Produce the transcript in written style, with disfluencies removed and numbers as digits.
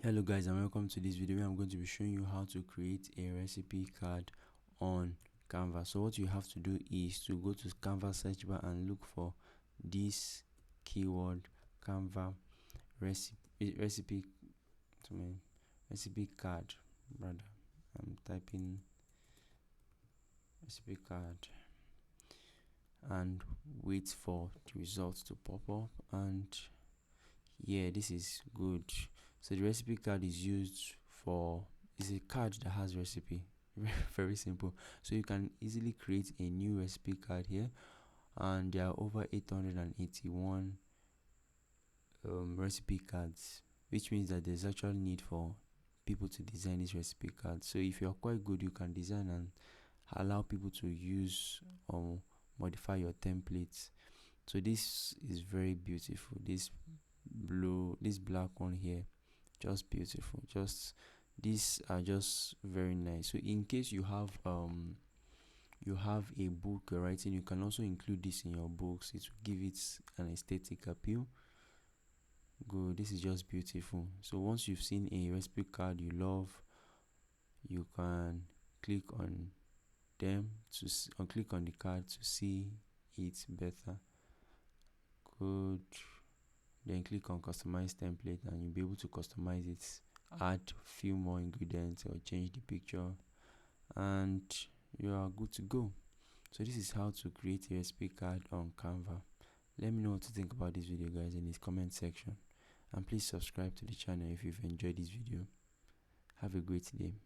Hello guys, and welcome to this video where I'm going to be showing you how to create a recipe card on Canva. So what you have to do is to go to Canva search bar and look for this keyword Canva recipe card. Rather, I'm typing recipe card and wait for the results to pop up. And yeah, this is good. So the recipe card is used for, is a card that has recipe. Very simple. So you can easily create a new recipe card here, and there are over 881 recipe cards, which means that there's actual need for people to design this recipe card. So if you're quite good, you can design and allow people to use or modify your templates. So this is very beautiful. This black one here, just beautiful. Just these are just very nice. So in case you have a book you're writing, you can also include this in your books. It will give it an aesthetic appeal. Good. This is just beautiful. So once you've seen a recipe card you love, you can click on them to click on the card to see it better. Good. Then click on customize template and you'll be able to customize it, add few more ingredients or change the picture, and you are good to go. So this is how to create a recipe card on Canva. Let me know what to think about this video, guys, in the comment section, and please subscribe to the channel if you've enjoyed this video. Have a great day.